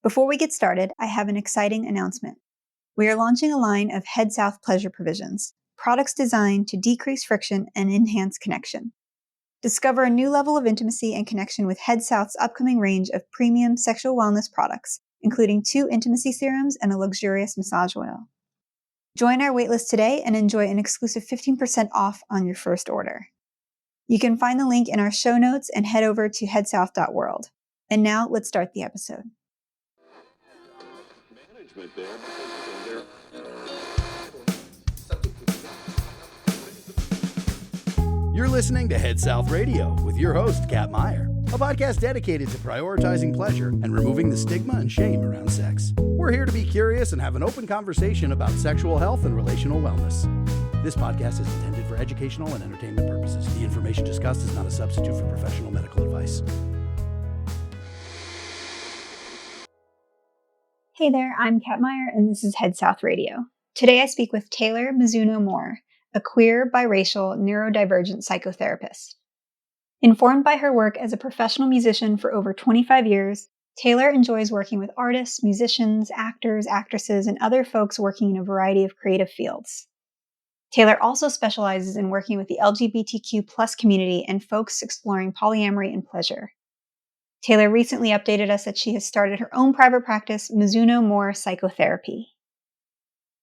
Before we get started, I have an exciting announcement. We are launching a line of Head South pleasure provisions, products designed to decrease friction and enhance connection. Discover a new level of intimacy and connection with Head South's upcoming range of premium sexual wellness products, including 2 intimacy serums and a luxurious massage oil. Join our waitlist today and enjoy an exclusive 15% off on your first order. You can find the link in our show notes and head over to headsouth.world. And now let's start the episode. You're listening to Head South Radio with your host, Kat Meyer, a podcast dedicated to prioritizing pleasure and removing the stigma and shame around sex. We're here to be curious and have an open conversation about sexual health and relational wellness. This podcast is intended for educational and entertainment purposes. The information discussed is not a substitute for professional medical advice. Hey there, I'm Kat Meyer, and this is Head South Radio. Today I speak with Taylor Mizuno-Moore, a queer, biracial, neurodivergent psychotherapist. Informed by her work as a professional musician for over 25 years, Taylor enjoys working with artists, musicians, actors, actresses, and other folks working in a variety of creative fields. Taylor also specializes in working with the LGBTQ+ community and folks exploring polyamory and pleasure. Taylor recently updated us that she has started her own private practice, Mizuno-Moore Psychotherapy.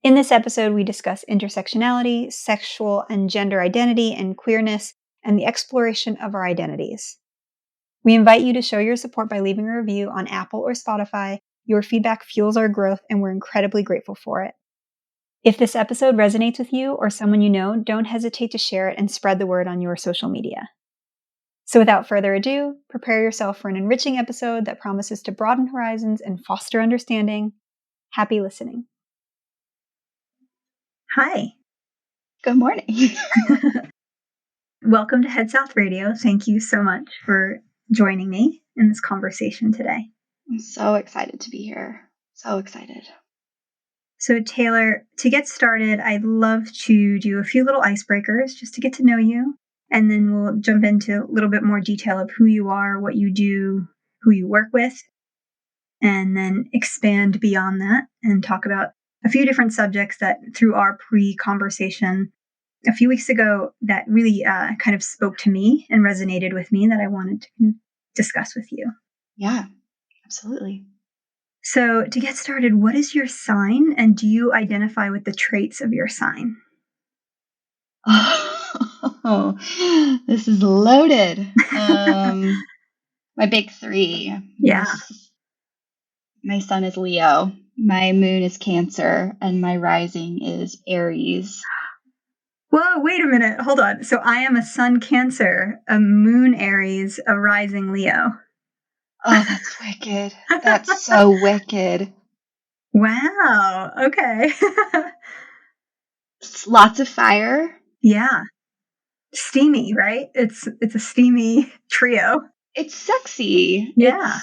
In this episode, we discuss intersectionality, sexual and gender identity, and queerness, and the exploration of our identities. We invite you to show your support by leaving a review on Apple or Spotify. Your feedback fuels our growth, and we're incredibly grateful for it. If this episode resonates with you or someone you know, don't hesitate to share it and spread the word on your social media. So without further ado, prepare yourself for an enriching episode that promises to broaden horizons and foster understanding. Happy listening. Hi. Good morning. Welcome to Head South Radio. Thank you so much for joining me in this conversation today. I'm so excited to be here. So excited. So Taylor, to get started, I'd love to do a few little icebreakers just to get to know you. And then we'll jump into a little bit more detail of who you are, what you do, who you work with, and then expand beyond that and talk about a few different subjects that through our pre-conversation a few weeks ago that really kind of spoke to me and resonated with me that I wanted to discuss with you. Yeah, absolutely. So to get started, what is your sign, and do you identify with the traits of your sign? Oh, this is loaded. My big 3. Yeah. My sun is Leo, my moon is Cancer, and my rising is Aries. Whoa, wait a minute. Hold on. So I am a sun Cancer, a moon Aries, a rising Leo. Oh, that's wicked. That's so wicked. Wow. Okay. Lots of fire. Yeah. Steamy, right? It's a steamy trio. It's sexy. Yeah.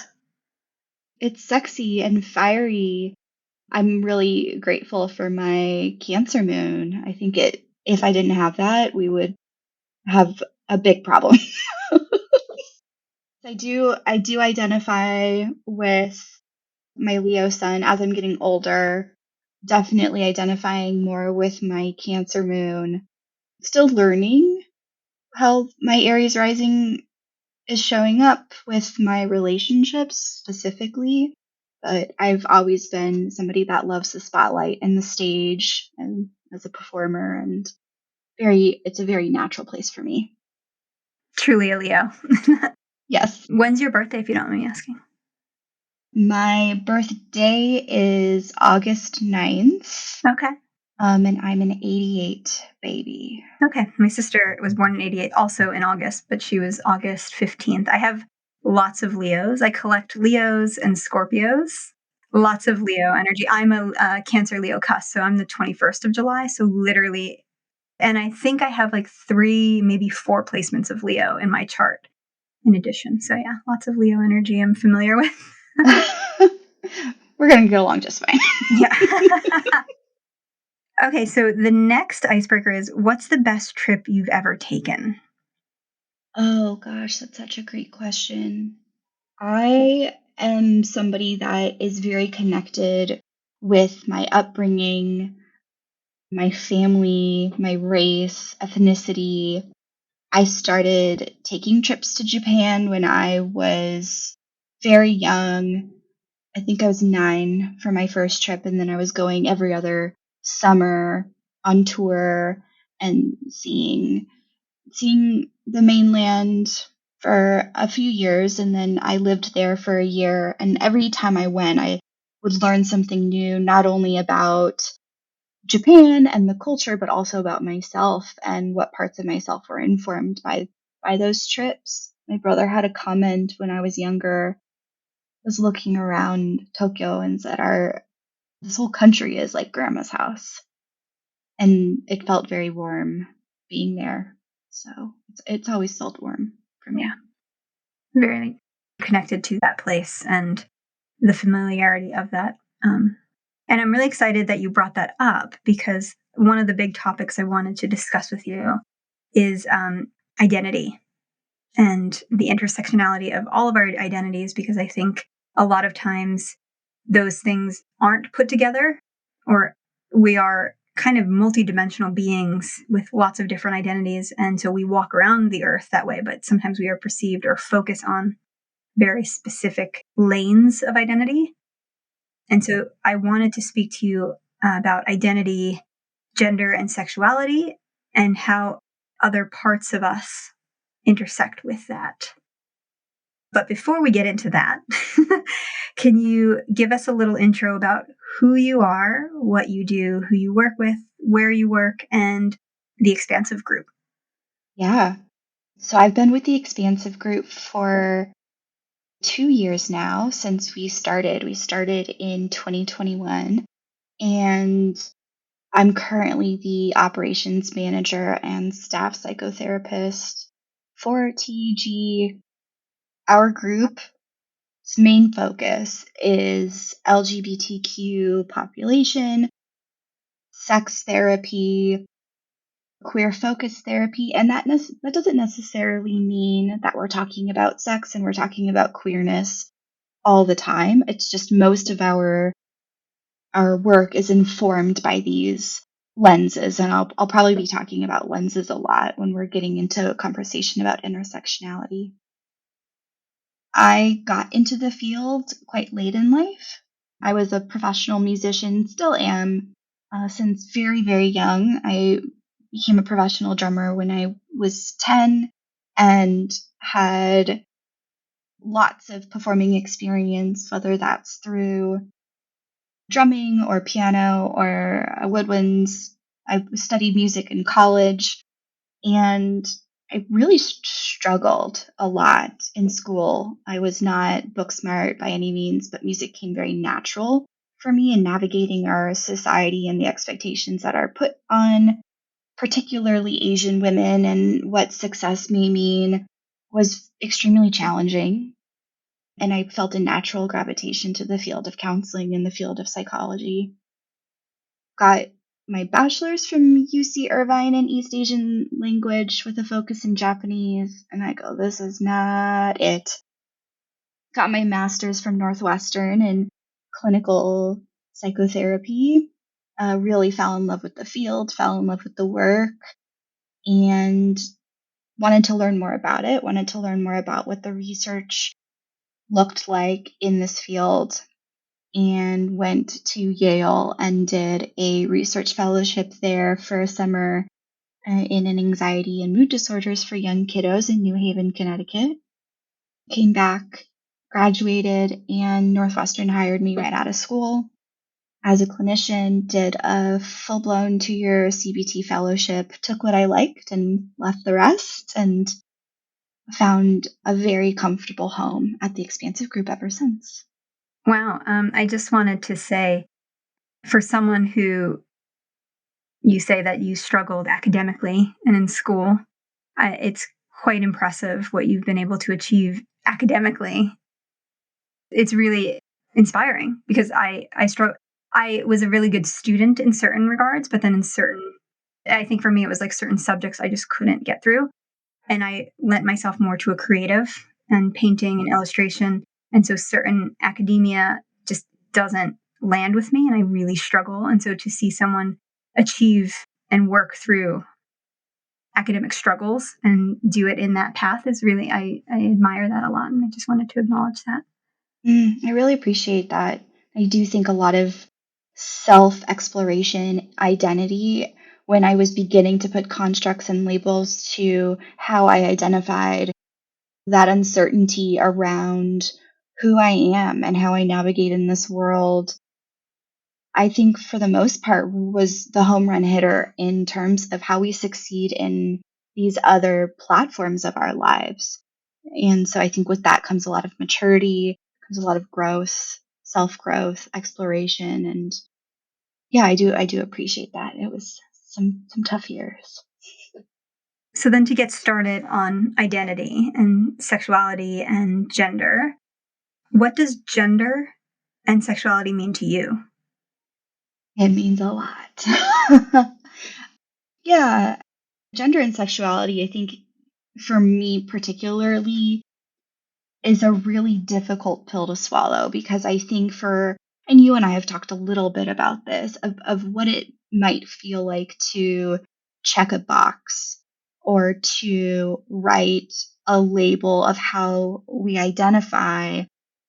It's sexy and fiery. I'm really grateful for my Cancer moon. I think if I didn't have that, we would have a big problem. I do identify with my Leo sun as I'm getting older, definitely identifying more with my Cancer moon. Still learning how my Aries rising is showing up with my relationships specifically, but I've always been somebody that loves the spotlight and the stage and as a performer, and it's a very natural place for me. Truly a Leo. Yes. When's your birthday, if you don't mind me asking? My birthday is August 9th. Okay. And I'm an 88 baby. Okay. My sister was born in 88, also in August, but she was August 15th. I have lots of Leos. I collect Leos and Scorpios. Lots of Leo energy. I'm a Cancer Leo cusp, so I'm the 21st of July. So literally, and I think I have like 3, maybe 4 placements of Leo in my chart in addition. So yeah, lots of Leo energy I'm familiar with. We're going to get along just fine. Yeah. Okay, so the next icebreaker is, what's the best trip you've ever taken? Oh gosh, that's such a great question. I am somebody that is very connected with my upbringing, my family, my race, ethnicity. I started taking trips to Japan when I was very young. I think I was 9 for my first trip, and then I was going every other summer on tour and seeing the mainland for a few years, and then I lived there for a year, and every time I went, I would learn something new, not only about Japan and the culture, but also about myself and what parts of myself were informed by those trips. My brother had a comment when I was younger, was looking around Tokyo and said, "Our this whole country is like grandma's house," and it felt very warm being there. So it's always felt warm for me. Yeah. Very connected to that place and the familiarity of that. And I'm really excited that you brought that up, because one of the big topics I wanted to discuss with you is identity and the intersectionality of all of our identities, because I think a lot of times those things aren't put together, or we are kind of multidimensional beings with lots of different identities. And so we walk around the earth that way, but sometimes we are perceived or focus on very specific lanes of identity. And so I wanted to speak to you about identity, gender, and sexuality, and how other parts of us intersect with that. But before we get into that, can you give us a little intro about who you are, what you do, who you work with, where you work, and the Expansive Group? Yeah. So I've been with the Expansive Group for 2 years now since we started. We started in 2021, and I'm currently the operations manager and staff psychotherapist for TEG. Our group's main focus is LGBTQ population, sex therapy, queer focused therapy, and that doesn't necessarily mean that we're talking about sex and we're talking about queerness all the time. It's just most of our work is informed by these lenses, and I'll probably be talking about lenses a lot when we're getting into a conversation about intersectionality. I got into the field quite late in life. I was a professional musician, still am, since very, very young. I became a professional drummer when I was 10 and had lots of performing experience, whether that's through drumming or piano or woodwinds. I studied music in college, and I really struggled a lot in school. I was not book smart by any means, but music came very natural for me in navigating our society and the expectations that are put on particularly Asian women, and what success may mean was extremely challenging. And I felt a natural gravitation to the field of counseling and the field of psychology. Got my bachelor's from UC Irvine in East Asian language with a focus in Japanese, and I go, this is not it. Got my master's from Northwestern in clinical psychotherapy. Really fell in love with the field, fell in love with the work, and wanted to learn more about it, wanted to learn more about what the research looked like in this field, and went to Yale and did a research fellowship there for a summer in an anxiety and mood disorders for young kiddos in New Haven, Connecticut. Came back, graduated, and Northwestern hired me right out of school as a clinician, did a full-blown 2-year CBT fellowship, took what I liked and left the rest, and found a very comfortable home at the Expansive Group ever since. Wow. I just wanted to say, for someone who you say that you struggled academically and in school, it's quite impressive what you've been able to achieve academically. It's really inspiring, because I was a really good student in certain regards, but then I think for me, it was like certain subjects I just couldn't get through. And I lent myself more to a creative and painting and illustration. And so certain academia just doesn't land with me, and I really struggle. And so to see someone achieve and work through academic struggles and do it in that path is really, I admire that a lot. And I just wanted to acknowledge that. I really appreciate that. I do think a lot of self-exploration, identity, when I was beginning to put constructs and labels to how I identified, that uncertainty around who I am and how I navigate in this world, I think for the most part was the home run hitter in terms of how we succeed in these other platforms of our lives. And so I think with that comes a lot of maturity, comes a lot of growth, self-growth, exploration, and yeah, I do appreciate that. It was some tough years. So then to get started on identity and sexuality and gender, what does gender and sexuality mean to you? It means a lot. Yeah, gender and sexuality, I think for me particularly, is a really difficult pill to swallow because I think and you and I have talked a little bit about this, of what it might feel like to check a box or to write a label of how we identify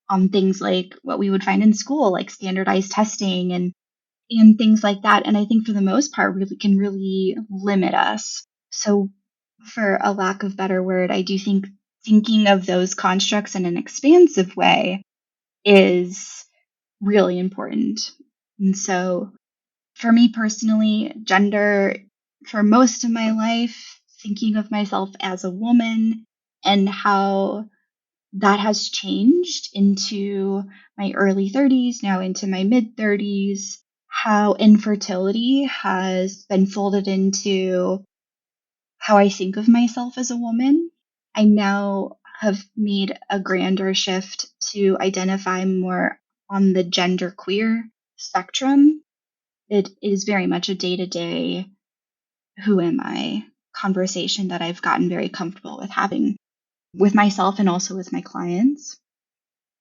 on things like what we would find in school, like standardized testing and things like that. And I think for the most part really can really limit us. So for a lack of better word, I do think thinking of those constructs in an expansive way is really important. And so for me personally, gender, for most of my life, thinking of myself as a woman and how that has changed into my early 30s, now into my mid 30s, how infertility has been folded into how I think of myself as a woman. I now have made a grander shift to identify more on the gender queer spectrum. It is very much a day to day, who am I conversation that I've gotten very comfortable with having with myself and also with my clients.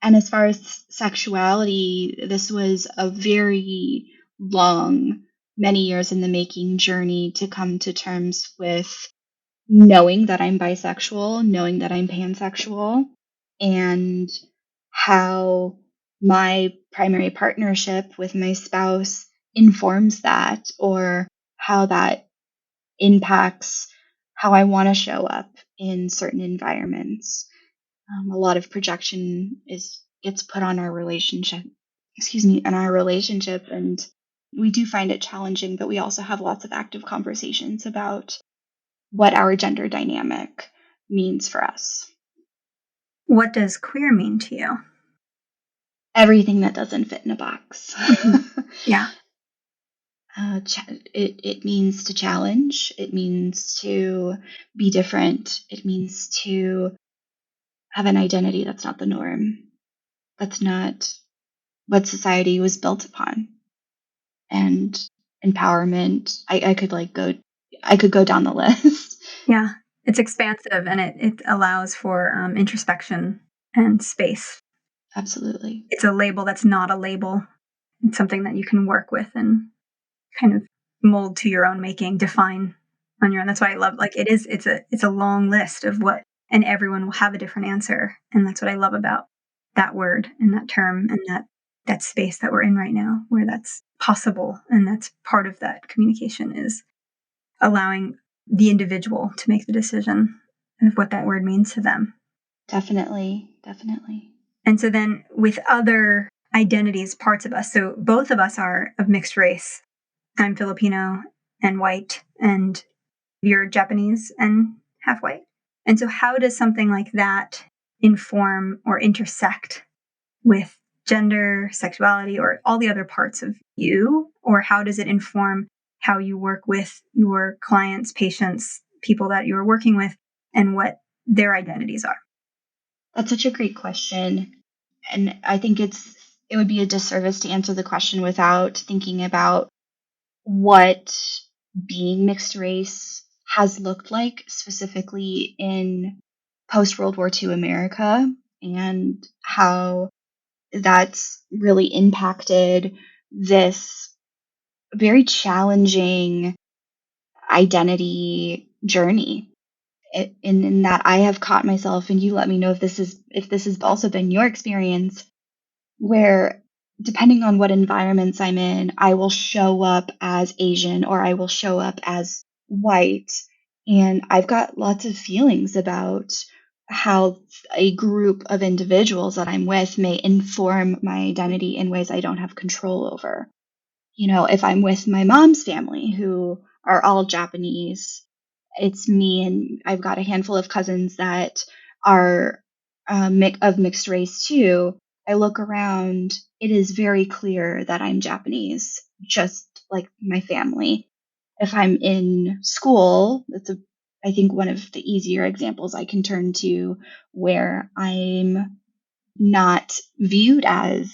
And as far as sexuality, this was a very long, many years in the making journey to come to terms with knowing that I'm bisexual, knowing that I'm pansexual, and how my primary partnership with my spouse informs that, or how that impacts how I want to show up in certain environments. A lot of projection gets put on our relationship, in our relationship, and we do find it challenging, but we also have lots of active conversations about what our gender dynamic means for us. What does queer mean to you? Everything that doesn't fit in a box. Yeah. It means to challenge. It means to be different. It means to have an identity that's not the norm. That's not what society was built upon. And empowerment. I could go down the list. Yeah. It's expansive and it allows for introspection and space. Absolutely. It's a label that's not a label. It's something that you can work with and kind of mold to your own making, define on your own. That's why I love, it's a long list of what, and everyone will have a different answer. And that's what I love about that word and that term and that space that we're in right now, where that's possible. And that's part of that communication, is allowing the individual to make the decision of what that word means to them. Definitely. And so then with other identities, parts of us, so both of us are of mixed race. I'm Filipino and white, and you're Japanese and half white. And so how does something like that inform or intersect with gender, sexuality, or all the other parts of you? Or how does it inform how you work with your clients, patients, people that you're working with, and what their identities are? That's such a great question. And I think it would be a disservice to answer the question without thinking about what being mixed race has looked like specifically in post World War II America. and how that's really impacted this very challenging identity journey. In that I have caught myself, and you let me know if this has also been your experience, where depending on what environments I'm in, I will show up as Asian or I will show up as white. And I've got lots of feelings about how a group of individuals that I'm with may inform my identity in ways I don't have control over. If I'm with my mom's family who are all Japanese, it's me, and I've got a handful of cousins that are of mixed race too. I look around, it is very clear that I'm Japanese, just like my family. If I'm in school, I think one of the easier examples I can turn to, where I'm not viewed as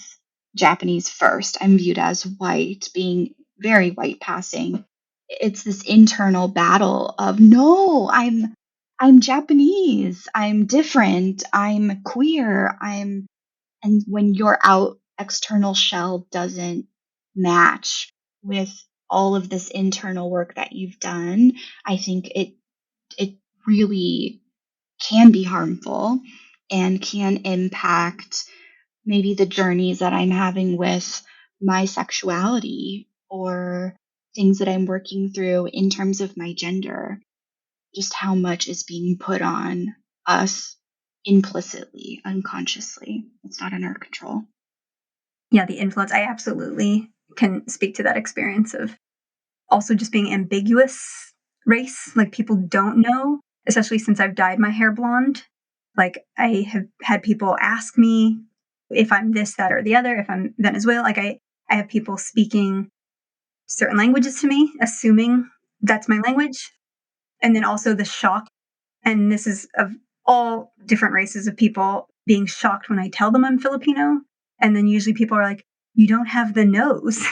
Japanese first. I'm viewed as white, being very white passing. It's this internal battle of, no, I'm Japanese. I'm different. I'm queer. And when your external shell doesn't match with all of this internal work that you've done, I think it really can be harmful and can impact maybe the journeys that I'm having with my sexuality or things that I'm working through in terms of my gender, just how much is being put on us implicitly, unconsciously. It's not in our control. Yeah, the influence. I absolutely can speak to that experience of also just being ambiguous race. Like people don't know, especially since I've dyed my hair blonde. Like I have had people ask me if I'm this, that, or the other, if I'm Venezuelan. Like I have people speaking certain languages to me, assuming that's my language. And then also the shock. And this is of all different races of people being shocked when I tell them I'm Filipino. And then usually people are like, you don't have the nose.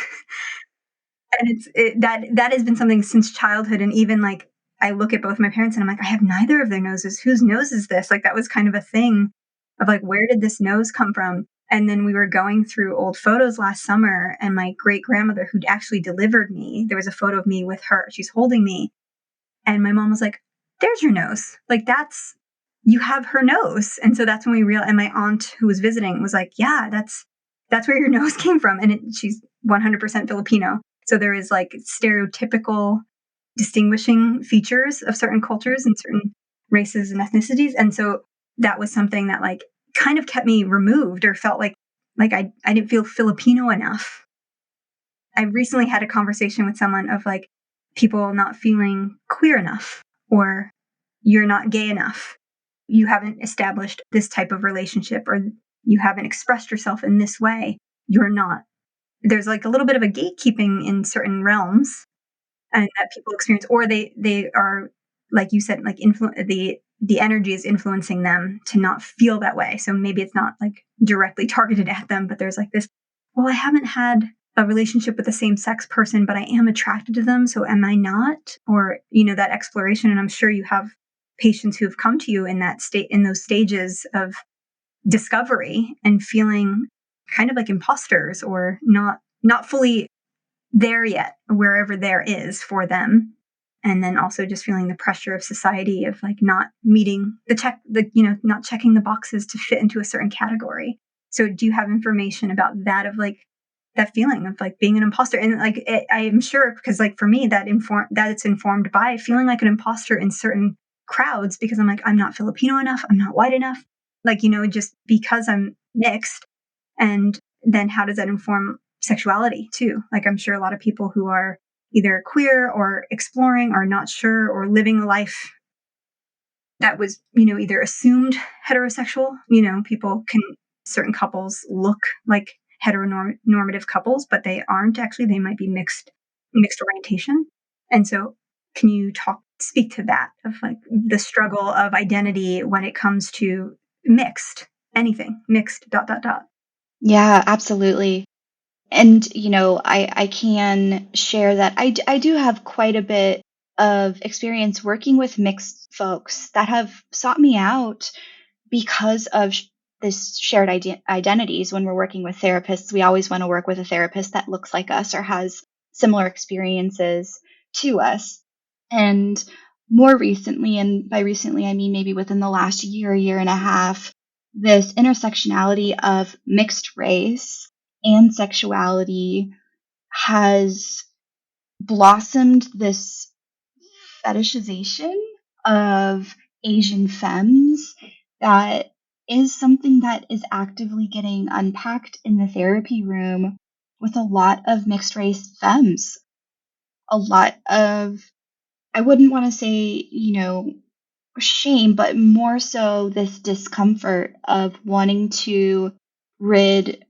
And that has been something since childhood. And even like, I look at both my parents and I'm like, I have neither of their noses. Whose nose is this? Like, that was kind of a thing of like, where did this nose come from? And then we were going through old photos last summer, and my great grandmother, who'd actually delivered me, there was a photo of me with her. She's holding me. And my mom was like, there's your nose. Like, you have her nose. And so that's when we realized, and my aunt who was visiting was like, yeah, that's where your nose came from. And she's 100% Filipino. So there is like stereotypical distinguishing features of certain cultures and certain races and ethnicities. And so that was something that like kind of kept me removed, or felt like I didn't feel Filipino enough. I recently had a conversation with someone of like people not feeling queer enough, or you're not gay enough. You haven't established this type of relationship, or you haven't expressed yourself in this way. You're not. There's like a little bit of a gatekeeping in certain realms, and that people experience, or they are, like you said, like the energy is influencing them to not feel that way. So maybe it's not like directly targeted at them, but there's like this, well, I haven't had a relationship with the same sex person, but I am attracted to them. So am I not? Or, that exploration. And I'm sure you have patients who have come to you in that state, in those stages of discovery, and feeling kind of like imposters, or not fully there yet, wherever there is for them. And then also just feeling the pressure of society of like not meeting not checking the boxes to fit into a certain category. So do you have information about that, of like that feeling of like being an imposter? And like I am sure, because like for me that it's informed by feeling like an imposter in certain crowds, because I'm like, I'm not Filipino enough, I'm not white enough, like, just because I'm mixed. And then how does that inform sexuality too? Like, I'm sure a lot of people who are either queer or exploring or not sure, or living a life that was, either assumed heterosexual. Certain couples look like heteronormative couples, but they aren't actually. They might be mixed orientation. And so can you speak to that, of like the struggle of identity when it comes to mixed, anything mixed, ... Yeah, absolutely. And, I can share that I do have quite a bit of experience working with mixed folks that have sought me out because of this shared identities. When we're working with therapists, we always want to work with a therapist that looks like us or has similar experiences to us. And more recently, and by recently I mean maybe within the last year and a half, this intersectionality of mixed race and sexuality has blossomed this fetishization of Asian femmes that is something that is actively getting unpacked in the therapy room with a lot of mixed race femmes. A lot of, I wouldn't want to say, shame, but more so this discomfort of wanting to rid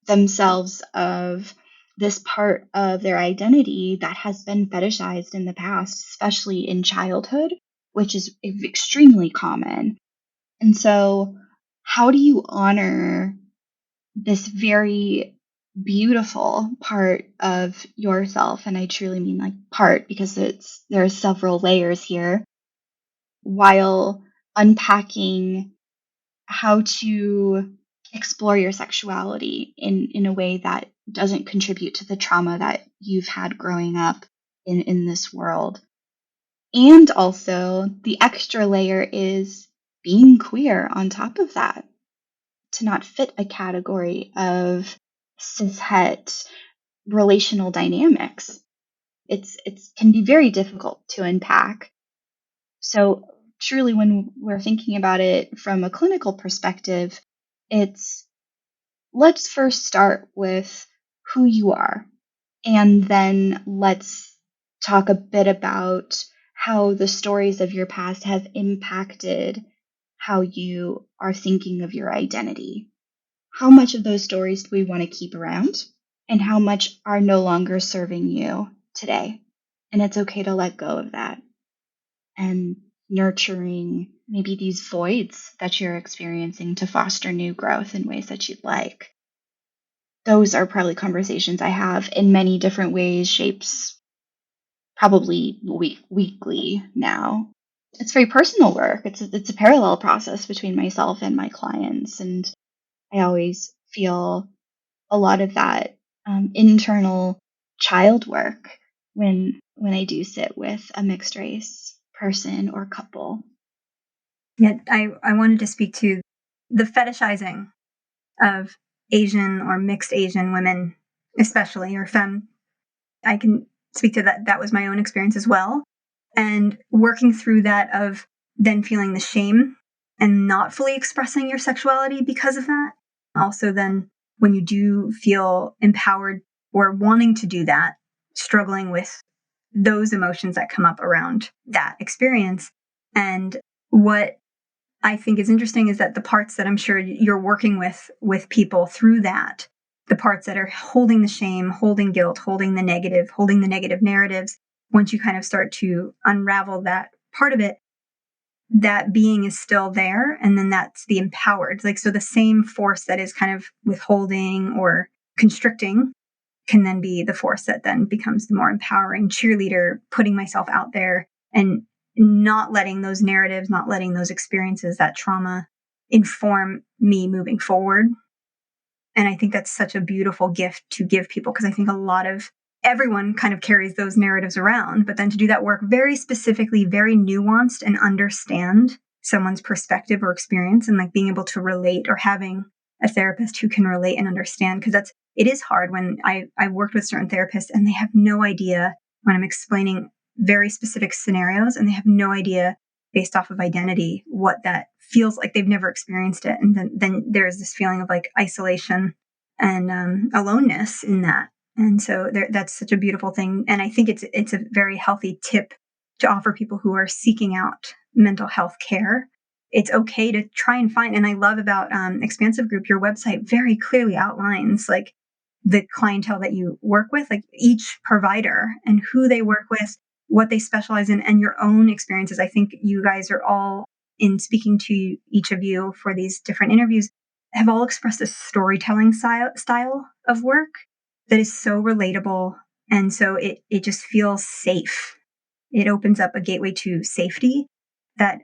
themselves of this part of their identity that has been fetishized in the past, especially in childhood, which is extremely common. And so, how do you honor this very beautiful part of yourself? And I truly mean like part, because there are several layers here, while unpacking how to explore your sexuality in a way that doesn't contribute to the trauma that you've had growing up in this world. And also, the extra layer is being queer on top of that, to not fit a category of cishet relational dynamics. It can be very difficult to unpack. So truly, when we're thinking about it from a clinical perspective, let's first start with who you are, and then let's talk a bit about how the stories of your past have impacted how you are thinking of your identity. How much of those stories do we want to keep around, and how much are no longer serving you today? And it's okay to let go of that, and nurturing maybe these voids that you're experiencing to foster new growth in ways that you'd like. Those are probably conversations I have in many different ways, shapes, probably weekly now. It's very personal work. It's a parallel process between myself and my clients, and I always feel a lot of that internal child work when I do sit with a mixed race person or couple. Yeah, I wanted to speak to the fetishizing of Asian or mixed Asian women, especially, or femme. I can speak to that. That was my own experience as well. And working through that of then feeling the shame and not fully expressing your sexuality because of that. Also, then when you do feel empowered or wanting to do that, struggling with those emotions that come up around that experience. And what I think is interesting is that the parts that I'm sure you're working with people through that, the parts that are holding the shame, holding guilt, holding the negative narratives, once you kind of start to unravel that part of it, that being is still there. And then that's the empowered. Like, so the same force that is kind of withholding or constricting can then be the force that then becomes the more empowering cheerleader, putting myself out there and not letting those narratives, not letting those experiences, that trauma inform me moving forward. And I think that's such a beautiful gift to give people, because I think everyone kind of carries those narratives around, but then to do that work very specifically, very nuanced, and understand someone's perspective or experience, and like being able to relate, or having a therapist who can relate and understand, because it is hard when I worked with certain therapists and they have no idea when I'm explaining very specific scenarios, and they have no idea based off of identity what that feels like. They've never experienced it. And then there's this feeling of like isolation and aloneness in that. And so that's such a beautiful thing. And I think it's a very healthy tip to offer people who are seeking out mental health care. It's okay to try and find, and I love about Expansive Group, your website very clearly outlines like the clientele that you work with, like each provider and who they work with, what they specialize in, and your own experiences. I think you guys are all, in speaking to each of you for these different interviews, have all expressed a storytelling style of work that is so relatable. And so it just feels safe. It opens up a gateway to safety that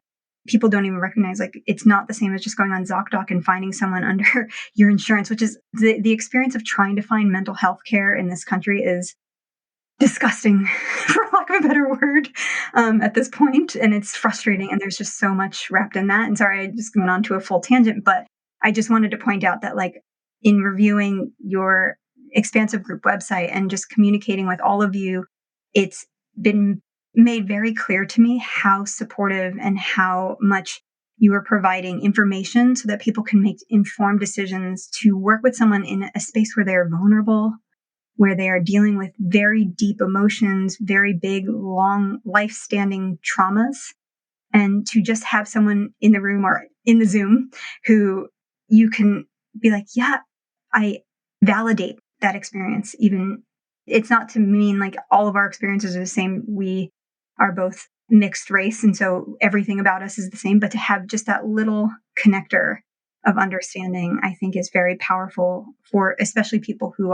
people don't even recognize, like, it's not the same as just going on ZocDoc and finding someone under your insurance, which is the experience of trying to find mental health care in this country is disgusting, for lack of a better word, at this point. And it's frustrating. And there's just so much wrapped in that. And sorry, I just went on to a full tangent, but I just wanted to point out that, like, in reviewing your expansive group website and just communicating with all of you, it's been made very clear to me how supportive and how much you are providing information so that people can make informed decisions to work with someone in a space where they're vulnerable, where they are dealing with very deep emotions, very big, long, life-standing traumas, and to just have someone in the room or in the Zoom who you can be like, yeah, I validate that experience. Even it's not to mean like all of our experiences are the same. We are both mixed race, and so everything about us is the same, but to have just that little connector of understanding, I think, is very powerful for especially people who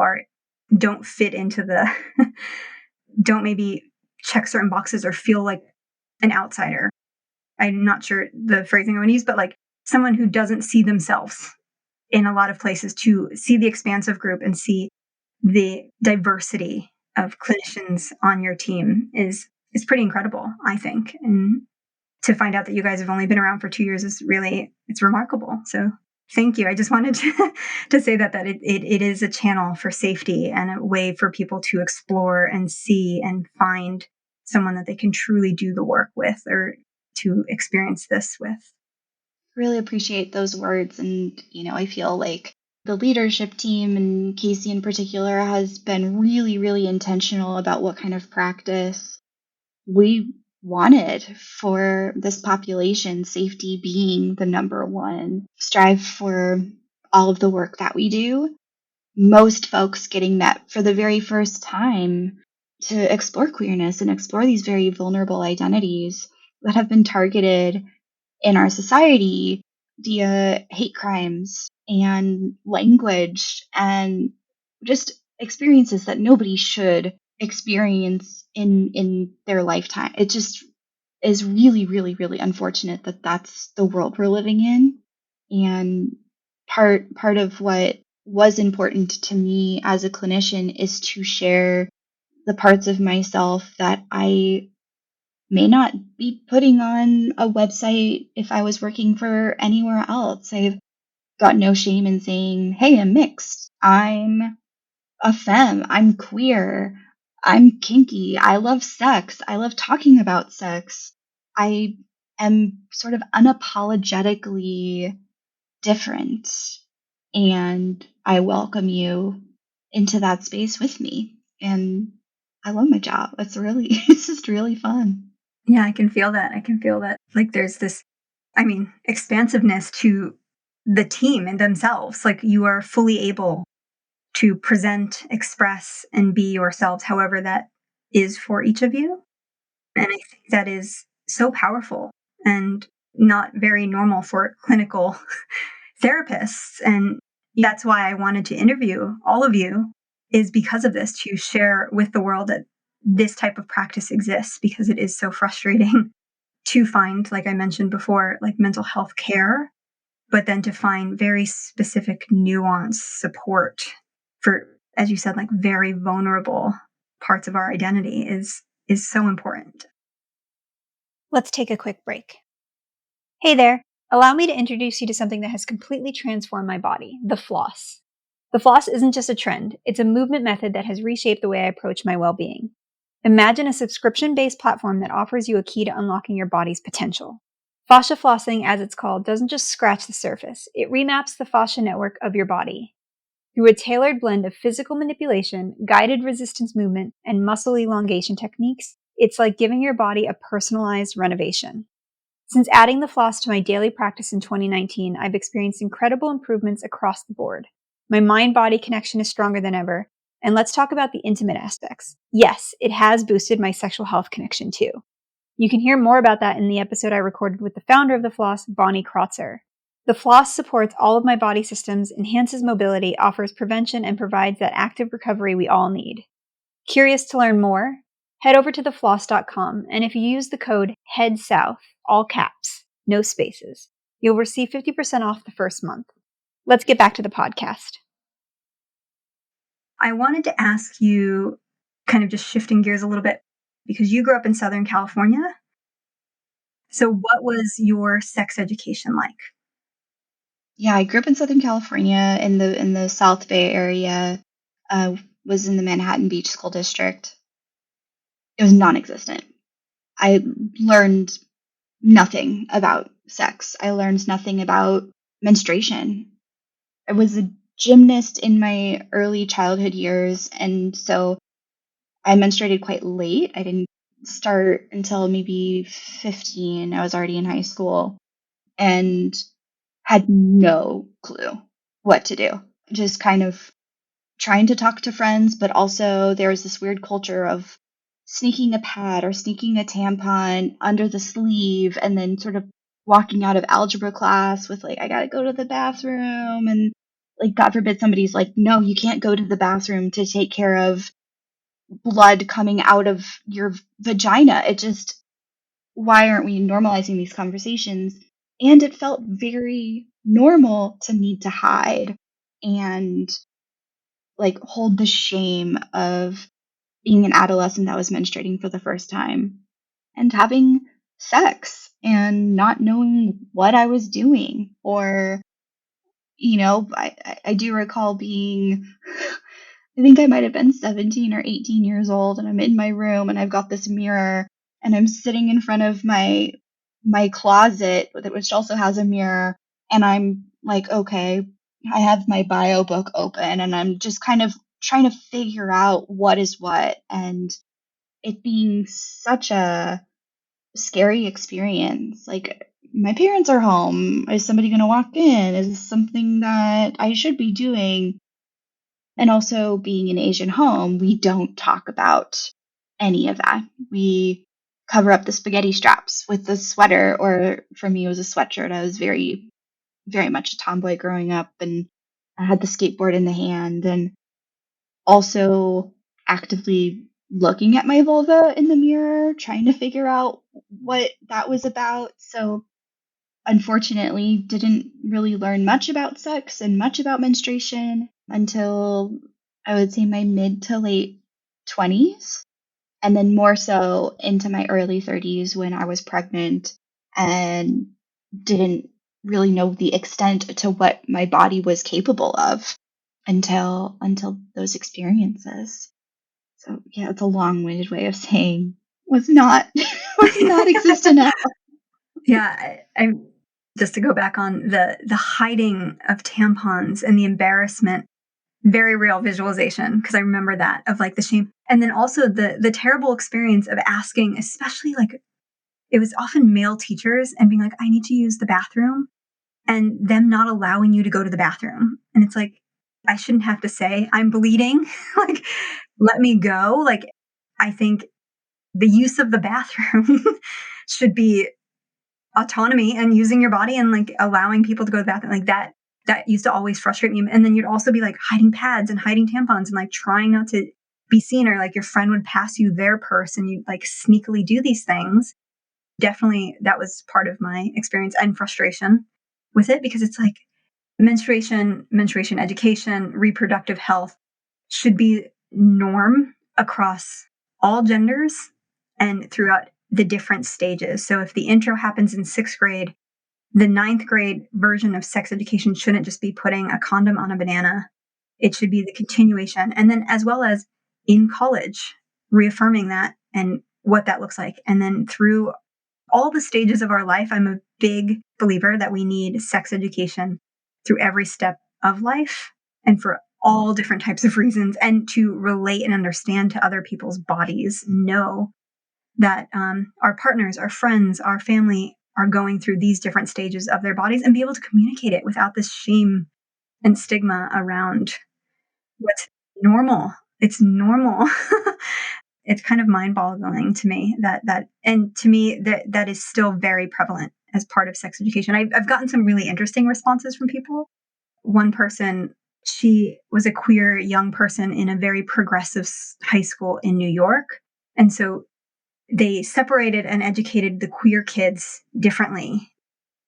don't fit into the don't maybe check certain boxes or feel like an outsider. I'm not sure the phrasing I want to use, but like someone who doesn't see themselves in a lot of places, to see the expansive group and see the diversity of clinicians on your team is pretty incredible, I think. And to find out that you guys have only been around for 2 years is really, it's remarkable. So thank you. I just wanted to say that it is a channel for safety and a way for people to explore and see and find someone that they can truly do the work with or to experience this with. Really appreciate those words. And, I feel like the leadership team, and Casey in particular, has been really, really intentional about what kind of practice we wanted for this population, safety being the number one strive for all of the work that we do. Most folks getting met for the very first time to explore queerness and explore these very vulnerable identities that have been targeted in our society via hate crimes and language and just experiences that nobody should experience in their lifetime. It just is really, really, really unfortunate that that's the world we're living in. And part of what was important to me as a clinician is to share the parts of myself that I may not be putting on a website if I was working for anywhere else. I've got no shame in saying, hey, I'm mixed. I'm a femme. I'm queer. I'm kinky. I love sex. I love talking about sex. I am sort of unapologetically different. And I welcome you into that space with me. And I love my job. It's just really fun. Yeah, I can feel that. Like there's this, expansiveness to the team and themselves. Like you are fully able to present, express, and be yourselves however that is for each of you. And I think that is so powerful and not very normal for clinical therapists. And that's why I wanted to interview all of you, is because of this, to share with the world that this type of practice exists, because it is so frustrating to find, like I mentioned before, like mental health care, but then to find very specific nuanced support for, as you said, like very vulnerable parts of our identity is so important. Let's take a quick break. Hey there. Allow me to introduce you to something that has completely transformed my body, the floss. The floss isn't just a trend, it's a movement method that has reshaped the way I approach my well-being. Imagine a subscription-based platform that offers you a key to unlocking your body's potential. Fascia flossing, as it's called, doesn't just scratch the surface, it remaps the fascia network of your body. Through a tailored blend of physical manipulation, guided resistance movement, and muscle elongation techniques, it's like giving your body a personalized renovation. Since adding the floss to my daily practice in 2019, I've experienced incredible improvements across the board. My mind-body connection is stronger than ever. And let's talk about the intimate aspects. Yes, it has boosted my sexual health connection too. You can hear more about that in the episode I recorded with the founder of the floss, Bonnie Krotzer. The floss supports all of my body systems, enhances mobility, offers prevention, and provides that active recovery we all need. Curious to learn more? Head over to thefloss.com, and if you use the code HEADSOUTH, all caps, no spaces. You'll receive 50% off the first month. Let's get back to the podcast. I wanted to ask you, kind of just shifting gears a little bit, because you grew up in Southern California. So what was your sex education like? Yeah, I grew up in Southern California in the South Bay area. Was in the Manhattan Beach School District. It was non-existent. I learned nothing about sex. I learned nothing about menstruation. I was a gymnast in my early childhood years, and so I menstruated quite late. I didn't start until maybe 15. I was already in high school and had no clue what to do. Just kind of trying to talk to friends, but also there was this weird culture of sneaking a pad or sneaking a tampon under the sleeve and then sort of walking out of algebra class with like, I gotta go to the bathroom. And like, God forbid somebody's like, no, you can't go to the bathroom to take care of blood coming out of your vagina. It just, why aren't we normalizing these conversations? And it felt very normal to need to hide and like hold the shame of being an adolescent that was menstruating for the first time and having sex and not knowing what I was doing. Or, I do recall being, I think I might have been 17 or 18 years old, and I'm in my room and I've got this mirror and I'm sitting in front of my closet, which also has a mirror, and I'm like, okay, I have my bio book open and I'm just kind of trying to figure out what is what, and it being such a scary experience. Like, my parents are home. Is somebody going to walk in? Is this something that I should be doing? And also, being an Asian home, we don't talk about any of that. We cover up the spaghetti straps with the sweater, or for me, it was a sweatshirt. I was very, very much a tomboy growing up, and I had the skateboard in the hand, and also actively looking at my vulva in the mirror, trying to figure out what that was about. So, unfortunately, didn't really learn much about sex and much about menstruation until I would say my mid to late 20s, and then more so into my early 30s when I was pregnant and didn't really know the extent to what my body was capable of until those experiences. So yeah, it's a long-winded way of saying was not was not existent at all. Yeah, I just to go back on the hiding of tampons and the embarrassment, very real visualization, because I remember that of like the shame. And then also the terrible experience of asking, especially like it was often male teachers and being like, I need to use the bathroom, and them not allowing you to go to the bathroom. And it's like, I shouldn't have to say I'm bleeding. Like, let me go. Like, I think the use of the bathroom should be autonomy and using your body and like allowing people to go to the bathroom. Like that used to always frustrate me. And then you'd also be like hiding pads and hiding tampons and like trying not to be seen, or like your friend would pass you their purse and you'd like sneakily do these things. Definitely that was part of my experience and frustration with it, because it's like menstruation education, reproductive health should be norm across all genders and throughout the different stages. So if the intro happens in 6th grade, the 9th grade version of sex education shouldn't just be putting a condom on a banana. It should be the continuation. And then as well as in college, reaffirming that and what that looks like. And then through all the stages of our life, I'm a big believer that we need sex education through every step of life and for all different types of reasons, and to relate and understand to other people's bodies, know that our partners, our friends, our family are going through these different stages of their bodies, and be able to communicate it without this shame and stigma around what's normal. It's normal. It's kind of mind-boggling to me and to me that is still very prevalent as part of sex education. I've gotten some really interesting responses from people. One person, she was a queer young person in a very progressive high school in New York. And so they separated and educated the queer kids differently.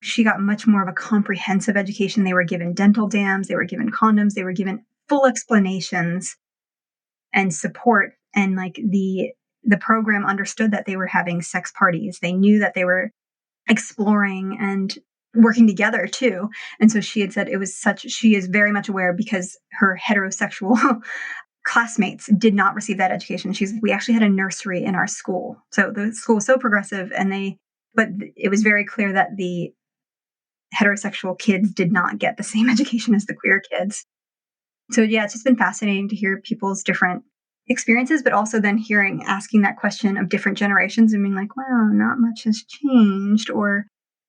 she got much more of a comprehensive education. They were given dental dams, they were given condoms, they were given full explanations and support. And like the program understood that they were having sex parties. They knew that they were exploring and working together too. And so she had said she is very much aware because her heterosexual classmates did not receive that education. We actually had a nursery in our school. So the school was so progressive but it was very clear that the heterosexual kids did not get the same education as the queer kids. So yeah, it's just been fascinating to hear people's different experiences, but also then asking that question of different generations and being like, wow, not much has changed, or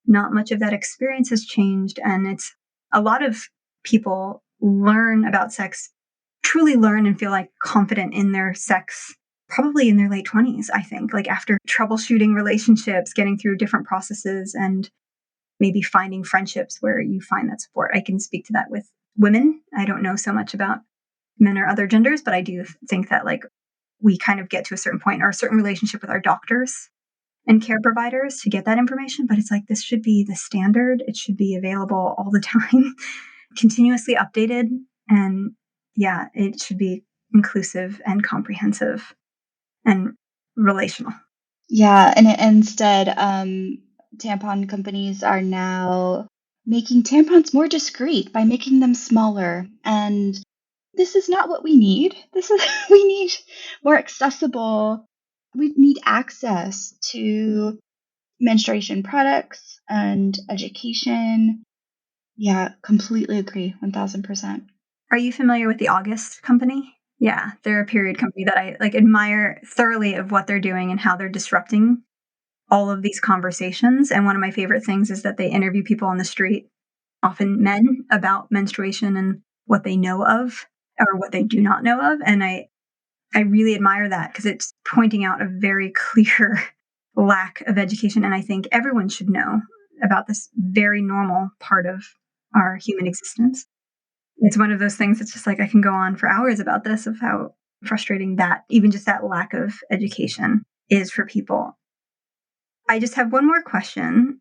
not much of that experience has changed. And it's a lot of people learn about sex, truly learn and feel like confident in their sex, probably in their late 20s, I think, like after troubleshooting relationships, getting through different processes, and maybe finding friendships where you find that support. I can speak to that with women. I don't know so much about men or other genders, but I do think that like we kind of get to a certain point or a certain relationship with our doctors and care providers to get that information. But it's like, this should be the standard. It should be available all the time, continuously updated. And yeah, it should be inclusive and comprehensive and relational. Yeah. And instead, tampon companies are now making tampons more discreet by making them smaller. And this is not what we need. We need more accessible, we need access to menstruation products and education. Yeah, completely agree, 1000%. Are you familiar with the August company? Yeah, they're a period company that I like admire thoroughly of what they're doing and how they're disrupting all of these conversations. And one of my favorite things is that they interview people on the street, often men, about menstruation and what they know of or what they do not know of. And I really admire that because it's pointing out a very clear lack of education. And I think everyone should know about this very normal part of our human existence. It's one of those things that's just like, I can go on for hours about this, of how frustrating that even just that lack of education is for people. I just have one more question.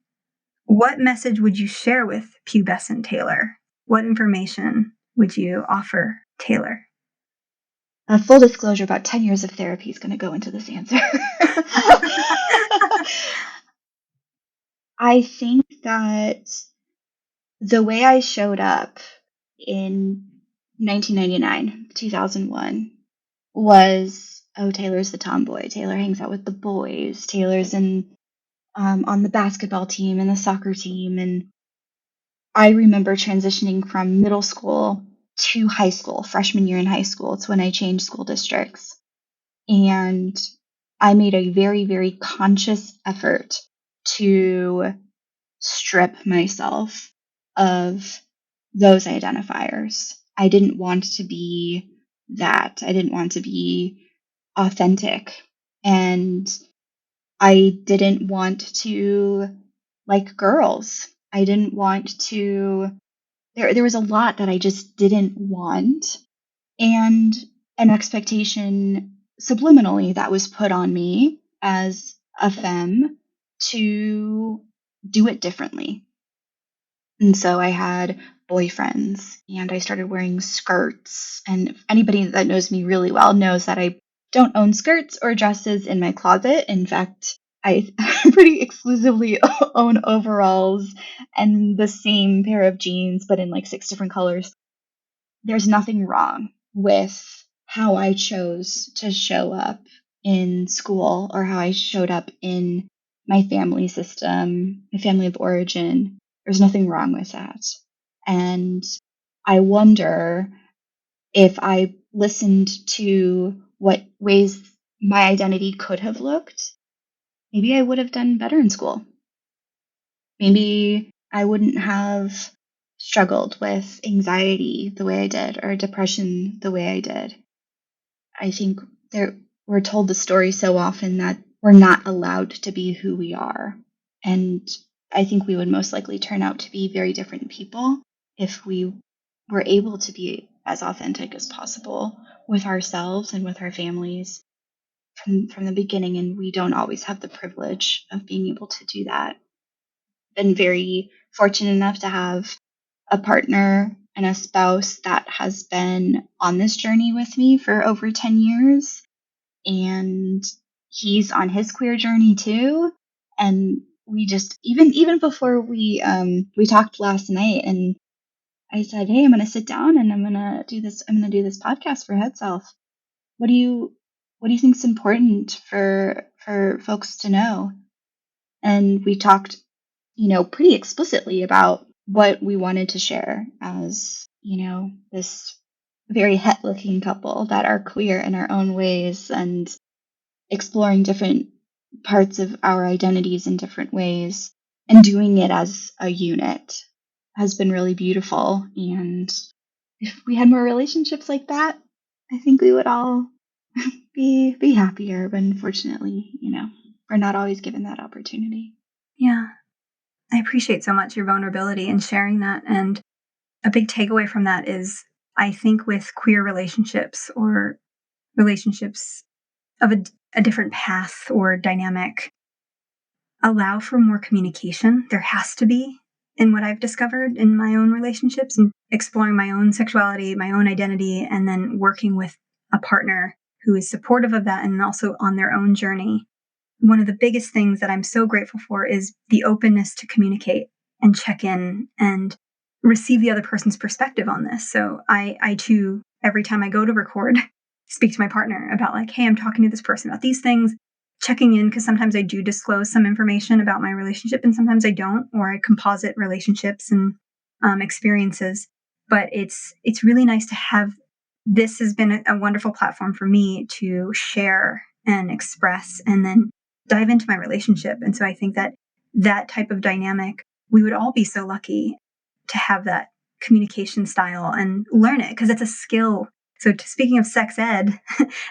What message would you share with pubescent Taylor? What information would you offer Taylor? Full disclosure, about 10 years of therapy is going to go into this answer. I think that the way I showed up in 1999, 2001 was, oh, Taylor's the tomboy. Taylor hangs out with the boys. Taylor's on the basketball team and the soccer team. And I remember transitioning from middle school to high school, freshman year in high school. It's when I changed school districts. And I made a very, very conscious effort to strip myself of those identifiers. I didn't want to be that. I didn't want to be authentic. And I didn't want to like girls. I didn't want to, there was a lot that I just didn't want. And an expectation subliminally that was put on me as a femme to do it differently. And so I had boyfriends and I started wearing skirts. And anybody that knows me really well knows that I don't own skirts or dresses in my closet. In fact, I pretty exclusively own overalls and the same pair of jeans, but in like 6 different colors. There's nothing wrong with how I chose to show up in school or how I showed up in my family system, my family of origin. There's nothing wrong with that. And I wonder if I listened to what ways my identity could have looked, maybe I would have done better in school. Maybe I wouldn't have struggled with anxiety the way I did or depression the way I did. I think we're told the story so often that we're not allowed to be who we are. And I think we would most likely turn out to be very different people if we were able to be as authentic as possible with ourselves and with our families from the beginning. And we don't always have the privilege of being able to do that. Been very fortunate enough to have a partner and a spouse that has been on this journey with me for over 10 years. And he's on his queer journey too. And we just, even before we talked last night, and I said, hey, I'm going to sit down and I'm going to do this podcast for Head Self. What do you think is important for folks to know? And we talked, pretty explicitly about what we wanted to share as, this very het-looking couple that are queer in our own ways and exploring different parts of our identities in different ways and doing it as a unit has been really beautiful. And if we had more relationships like that, I think we would all be happier. But unfortunately, we're not always given that opportunity. Yeah. I appreciate so much your vulnerability and sharing that. And a big takeaway from that is, I think with queer relationships or relationships of a different path or dynamic, allow for more communication. There has to be, in what I've discovered in my own relationships and exploring my own sexuality, my own identity, and then working with a partner who is supportive of that and also on their own journey. One of the biggest things that I'm so grateful for is the openness to communicate and check in and receive the other person's perspective on this. So I too, every time I go to record, speak to my partner about like, hey, I'm talking to this person about these things, checking in, because sometimes I do disclose some information about my relationship and sometimes I don't, or I composite relationships and experiences. But it's really nice to have, this has been a wonderful platform for me to share and express and then dive into my relationship. And so I think that that type of dynamic, we would all be so lucky to have that communication style and learn it, because it's a skill. So speaking of sex ed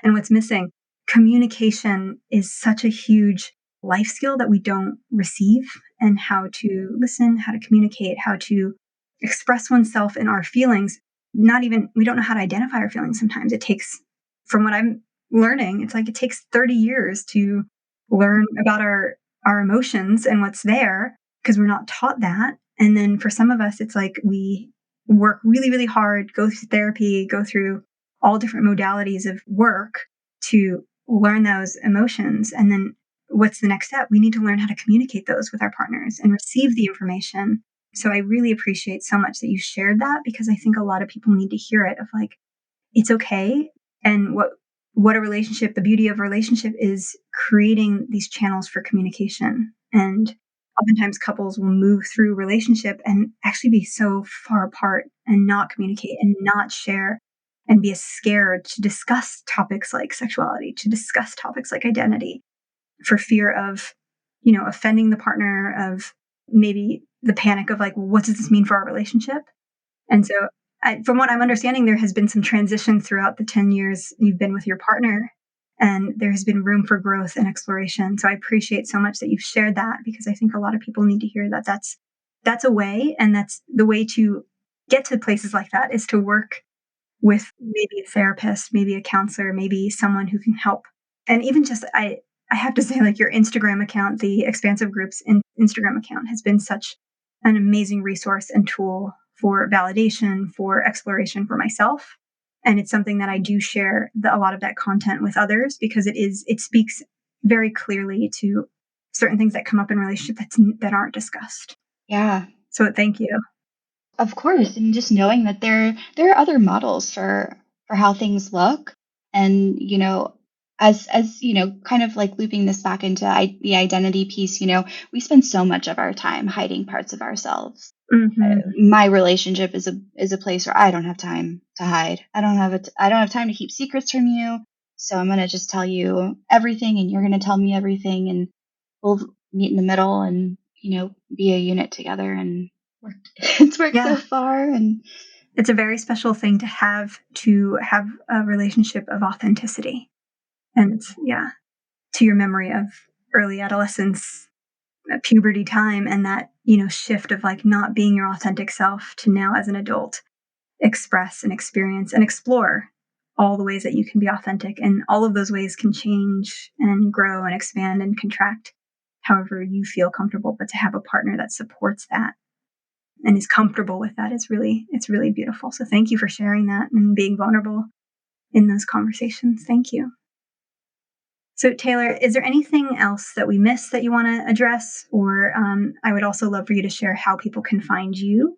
and what's missing, communication is such a huge life skill that we don't receive, and how to listen, how to communicate, how to express oneself in our feelings. We don't know how to identify our feelings sometimes. It takes, from what I'm learning, it's like it takes 30 years to learn about our emotions and what's there, because we're not taught that. And then for some of us, it's like we work really, really hard, go through therapy, go through all different modalities of work to learn those emotions. And then what's the next step? We need to learn how to communicate those with our partners and receive the information. So I really appreciate so much that you shared that, because I think a lot of people need to hear it, of like, it's okay. And what a relationship, the beauty of a relationship is creating these channels for communication. And oftentimes couples will move through relationship and actually be so far apart and not communicate and not share and be scared to discuss topics like sexuality, to discuss topics like identity, for fear of, offending the partner, of maybe the panic of like, well, what does this mean for our relationship? And so from what I'm understanding, there has been some transition throughout the 10 years you've been with your partner, and there has been room for growth and exploration. So I appreciate so much that you've shared that, because I think a lot of people need to hear that that's a way, and that's the way to get to places like that, is to work with maybe a therapist, maybe a counselor, maybe someone who can help. And even just, I have to say, like, your Instagram account, the Expansive Groups Instagram account, has been such an amazing resource and tool for validation, for exploration for myself. And it's something that I do share a lot of that content with others, because it speaks very clearly to certain things that come up in relationship that aren't discussed. Yeah. So thank you. Of course. And just knowing that there are other models for how things look. And, as kind of like looping this back into the identity piece, we spend so much of our time hiding parts of ourselves. Mm-hmm. My relationship is a place where I don't have time to hide. I don't have time to keep secrets from you. So I'm going to just tell you everything, and you're going to tell me everything, and we'll meet in the middle and, be a unit together. And it's worked so far. And it's a very special thing to have a relationship of authenticity. And it's, to your memory of early adolescence, puberty time, and that, shift of like not being your authentic self to now as an adult, express and experience and explore all the ways that you can be authentic. And all of those ways can change and grow and expand and contract however you feel comfortable, but to have a partner that supports that and is comfortable with that it's really beautiful. So thank you for sharing that and being vulnerable in those conversations. Thank you. So Taylor, is there anything else that we missed that you want to address? Or I would also love for you to share how people can find you.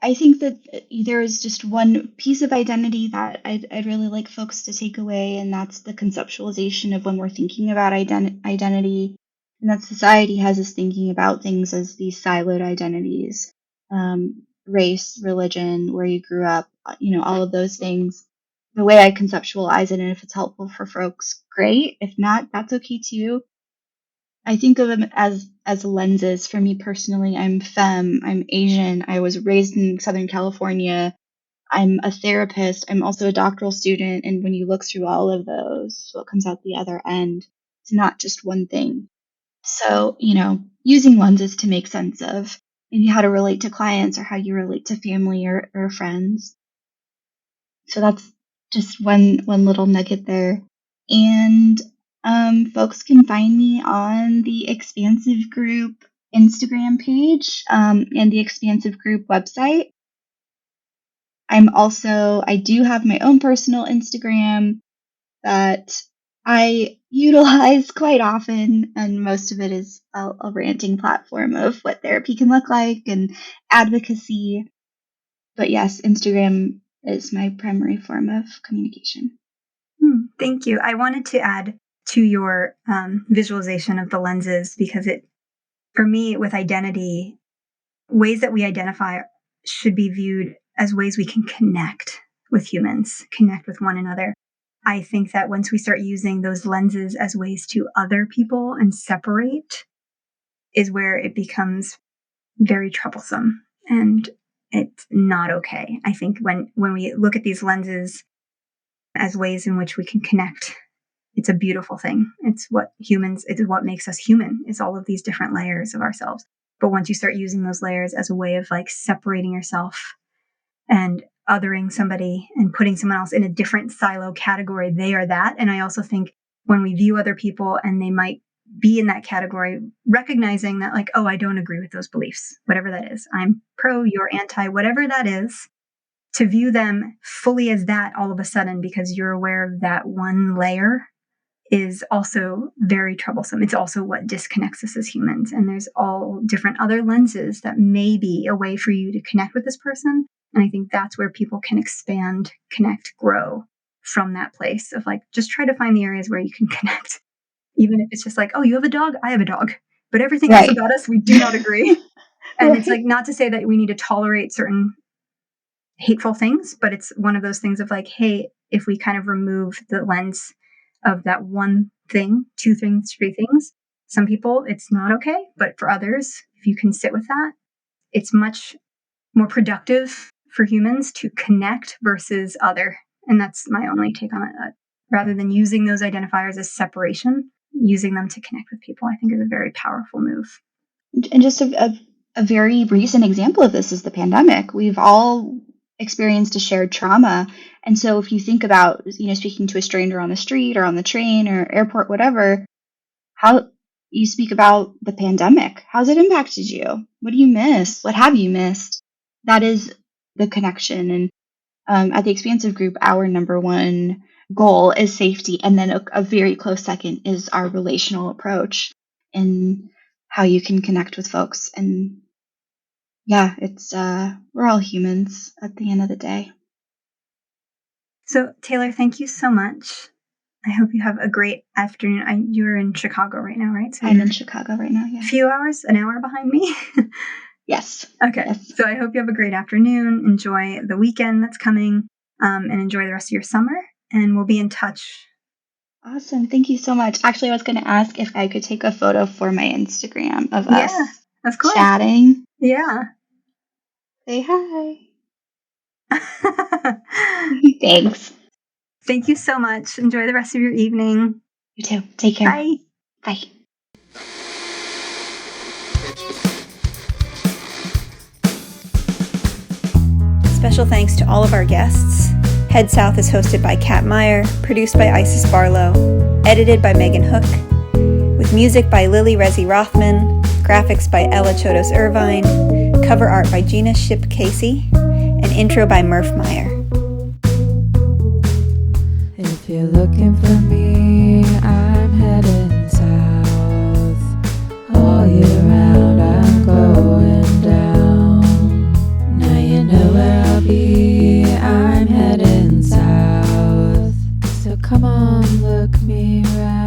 I think that there is just one piece of identity that I'd really like folks to take away, and that's the conceptualization of when we're thinking about identity, and that society has us thinking about things as these siloed identities, race, religion, where you grew up, all of those things. The way I conceptualize it, and if it's helpful for folks, great. If not, that's okay too. I think of them as lenses. For me personally, I'm femme, I'm Asian, I was raised in Southern California, I'm a therapist, I'm also a doctoral student, and when you look through all of those, what comes out the other end, it's not just one thing. So, using lenses to make sense of maybe how to relate to clients or how you relate to family or friends. So that's just one little nugget there. And folks can find me on the Expansive Group Instagram page and the Expansive Group website. I do have my own personal Instagram that I utilize quite often, and most of it is a ranting platform of what therapy can look like and advocacy. But yes, Instagram is my primary form of communication. Thank you. I wanted to add to your visualization of the lenses, because for me, with identity, ways that we identify should be viewed as ways we can connect with humans, connect with one another. I think that once we start using those lenses as ways to other people and separate is where it becomes very troublesome, and it's not okay. I think when we look at these lenses as ways in which we can connect, it's a beautiful thing. It's what makes us human, is all of these different layers of ourselves. But once you start using those layers as a way of like separating yourself and othering somebody and putting someone else in a different silo category, they are that. And I also think when we view other people and they might be in that category, recognizing that like, oh, I don't agree with those beliefs, whatever that is. I'm pro, you're anti, whatever that is. To view them fully as that all of a sudden, because you're aware of that one layer, is also very troublesome. It's also what disconnects us as humans. And there's all different other lenses that may be a way for you to connect with this person. And I think that's where people can expand, connect, grow from that place of like, just try to find the areas where you can connect. Even if it's just like, oh, you have a dog, I have a dog. But everything else about us, we do not agree. And it's like, not to say that we need to tolerate certain hateful things, but it's one of those things of like, hey, if we kind of remove the lens of that one thing, 2 things, 3 things, some people it's not okay, but for others, if you can sit with that, it's much more productive for humans to connect versus other. And that's my only take on it. Rather than using those identifiers as separation, using them to connect with people, I think is a very powerful move. And just a very recent example of this is the pandemic. We've all experienced a shared trauma. And so if you think about, speaking to a stranger on the street or on the train or airport, whatever, how you speak about the pandemic, how's it impacted you? What do you miss? What have you missed? That is the connection. And at the Expansive Group, our number one goal is safety. And then a very close second is our relational approach and how you can connect with folks. And yeah, it's we're all humans at the end of the day. So Taylor, thank you so much. I hope you have a great afternoon. You're in Chicago right now, right? So I'm in Chicago right now, yeah. A few hours, an hour behind me? Yes. Okay. Yes. So I hope you have a great afternoon. Enjoy the weekend that's coming, and enjoy the rest of your summer. And we'll be in touch. Awesome. Thank you so much. Actually, I was going to ask if I could take a photo for my Instagram of us of course. chatting. Yeah. Say hi. Thanks. Thank you so much. Enjoy the rest of your evening. You too. Take care. Bye. Bye. Special thanks to all of our guests. Head South is hosted by Kat Meyer, produced by Isis Barlow, edited by Megan Hook, with music by Lily Rezi Rothman, graphics by Ella Chodos Irvine, Cover art by Gina Ship Casey. An intro by Murph Meyer. If you're looking for me, I'm heading south. All year round I'm going down. Now you know where I'll be, I'm heading south. So come on, look me right.